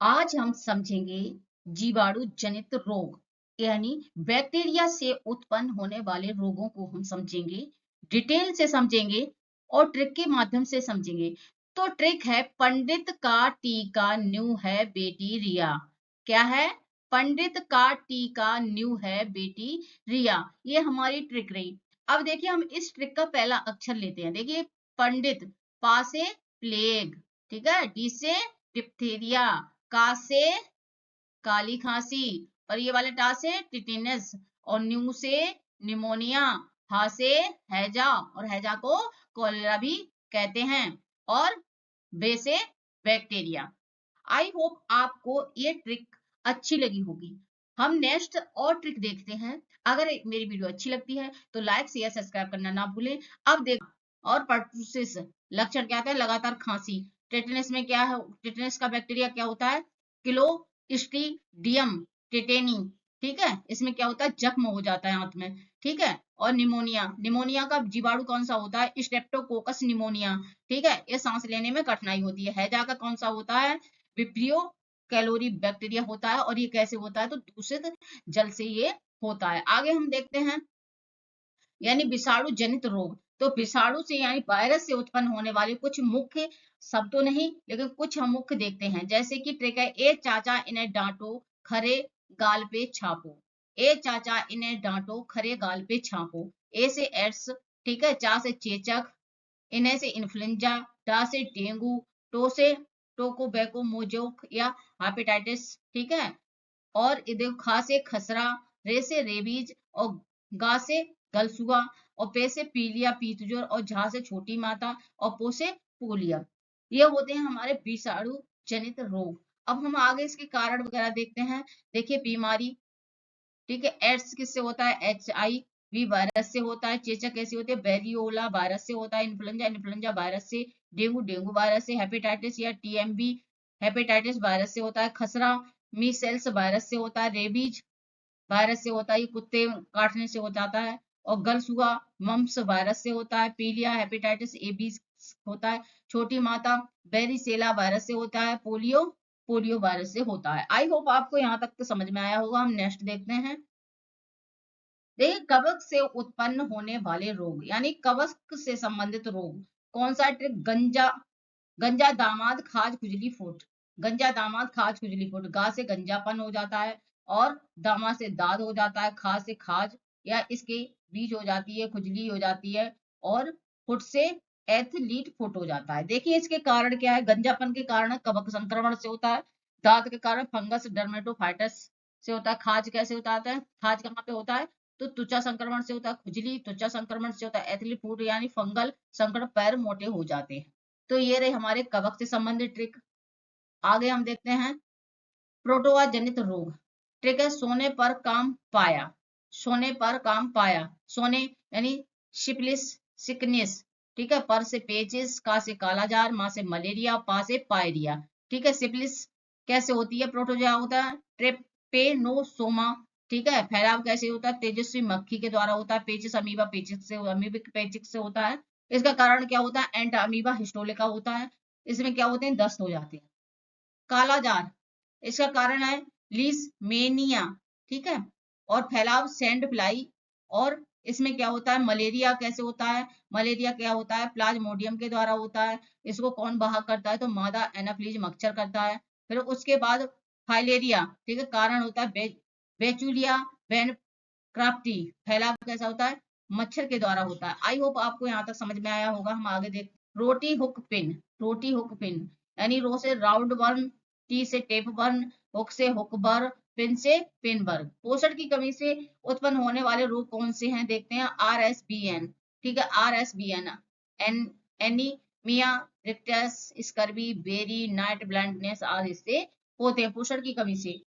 आज हम समझेंगे जीवाणु जनित रोग यानी बैक्टीरिया से उत्पन्न होने वाले रोगों को हम समझेंगे, डिटेल से समझेंगे और ट्रिक के माध्यम से समझेंगे। तो ट्रिक है पंडित का टीका न्यू है बेटी रिया। क्या है? पंडित का टीका न्यू है बेटी रिया। ये हमारी ट्रिक रही। अब देखिए हम इस ट्रिक का पहला अक्षर लेते हैं। देखिए पंडित, पा से प्लेग, ठीक है, डी से डिप्थीरिया, का से काली खांसी और ये वाले टा से टिटिनस और न्यू से निमोनिया, हा से हैजा और हैजा को कोलेरा भी कहते हैं और बे से बैक्टीरिया। आई होप आपको ये ट्रिक अच्छी लगी होगी। हम नेक्स्ट और ट्रिक देखते हैं। अगर मेरी वीडियो अच्छी लगती है तो लाइक शेयर सब्सक्राइब करना ना भूलें। अब देख और पर्टुसिस लक्षण क्या होता है? लगातार खांसी। टेटनस में क्या है? टेटनस का बैक्टीरिया क्या होता है? क्लोस्ट्रीडियम टेटेनी, ठीक है, इसमें क्या होता है? जख्म हो जाता है हाथ में, ठीक है। और निमोनिया, निमोनिया का जीवाणु कौन सा होता है? स्ट्रेप्टोकोकस निमोनिया, ठीक है, ये सांस लेने में कठिनाई होती है। हैजा का कौन सा होता है? विब्रियो कैलोरी बैक्टीरिया होता है और ये कैसे होता है? तो दूषित जल से ये होता है। आगे हम देखते हैं यानी विषाणु जनित रोग। तो विषाणु से यानी वायरस से उत्पन्न होने वाले कुछ मुख्य, सब तो नहीं लेकिन कुछ हम मुख्य देखते हैं। जैसे कि ट्रिक है, ए चाचा इन्हें डांटो खरे गाल पे छापो। ए चाचा इन्हें डांटो खरे गाल पे छापो। ए से एड्स, ठीक है, चा से चेचक, इन्हें से इन्फ्लुएंजा, डा से डेंगू, टो से टोकोबैको मोजोक या हेपेटाइटिस, ठीक है। और देखो खा से खसरा, रे से रेबीज और गा से गलसुआ और पे से पीलिया पीतजोर और झा से छोटी माता और पो से पोलिया। ये होते हैं हमारे विषाणु जनित रोग। अब हम आगे इसके कारण वगैरह देखते हैं। देखिए बीमारी, ठीक है, एड्स किससे होता है? HIV वायरस से होता है। चेचक कैसे होते हैं? वेरियोला वायरस से होता है। इन्फ्लुएंजा, इन्फ्लुएंजा वायरस से। डेंगू, डेंगू वायरस से। हेपेटाइटिस या TMB हेपेटाइटिस वायरस से होता है। खसरा मीसेल्स वायरस से होता है। रेबीज वायरस से होता है, ये कुत्ते काटने से हो जाता है। और गलसुआ मम्प्स वायरस से होता है। पीलिया हेपेटाइटिस AB होता है। छोटी माता बेरिसेला वायरस से होता है। पोलियो पोलियो वायरस से होता है। आई होप आपको यहाँ तक तो समझ में आया होगा। हम नेक्स्ट देखते हैं। देखिए कवक से उत्पन्न होने वाले रोग यानी कवक से संबंधित रोग। कौन सा ट्रिक? गंजा, गंजा दामाद खाज खुजली फुट। गंजा दामाद खाज खुजली फुट। गा से गंजापन हो जाता है और दामा से दाद हो जाता है। खाज से खाज या इसके बीज हो जाती है, खुजली हो जाती है। और फुट से एथलीट फुट हो जाता है। देखिए इसके कारण क्या है? गंजापन के कारण कवक संक्रमण से होता है। दाद के कारण फंगस डर्मेटोफाइटस से होता है। खाज कैसे होता है? खाज कहाँ पे होता है? तो त्वचा संक्रमण से होता है। खुजली त्वचा संक्रमण से होता है। एथलीट फुट यानी फंगल संक्रमण, पैर मोटे हो जाते हैं। तो ये रहे हमारे कवक से संबंधित ट्रिक। आगे हम देखते हैं प्रोटोआ जनित रोग। ट्रिक है सोने पर काम पाया। सोने पर काम पाया, सोने यानी सिफिलिस, सिकनेस, ठीक है। पर से पेचिस, का से कालाजार, माँ से मलेरिया, पा से पायरिया, ठीक है। सिफिलिस कैसे होती है? प्रोटोजोआ होता है ट्रेपेनोसोमा, ठीक है। फैलाव कैसे होता है? तेजस्वी मक्खी के द्वारा होता है। पेचिस अमीबा पेचिस से, अमीबिक पेचिस से होता है। इसका कारण क्या होता है? एंट अमीबा हिस्टोलिका होता है। इसमें क्या होते हैं? दस्त हो जाते हैं। कालाजार, इसका कारण है लीशमेनिया, ठीक है। और फैलाव सैंड फ्लाई। और इसमें क्या होता है? मलेरिया कैसे होता है? मलेरिया क्या होता है? प्लाज्मोडियम के द्वारा होता है। इसको कौन वाहक करता है? तो मादा एनाफ्लीज मच्छर करता है। फिर उसके बाद फाइलेरिया, ठीक है, कारण होता है बेचुलिया बेन क्राफ्टी। फैलाव कैसा होता है? मच्छर के द्वारा होता है। आई होप आपको यहाँ तक समझ में आया होगा। हम आगे देख रोटी हुक पिन। रोटी हुक पिन यानी रो से राउंड वर्म, टी से टेप वर्म, हुक से हुक बर, पिन से पिन बर। पोषण की कमी से उत्पन्न होने वाले रोग कौन से हैं? देखते हैं। RSBN, ठीक है, RSBN an anaemia, rickets, scurvy, beri, night blindness आदि से होते हैं पोषण की कमी से।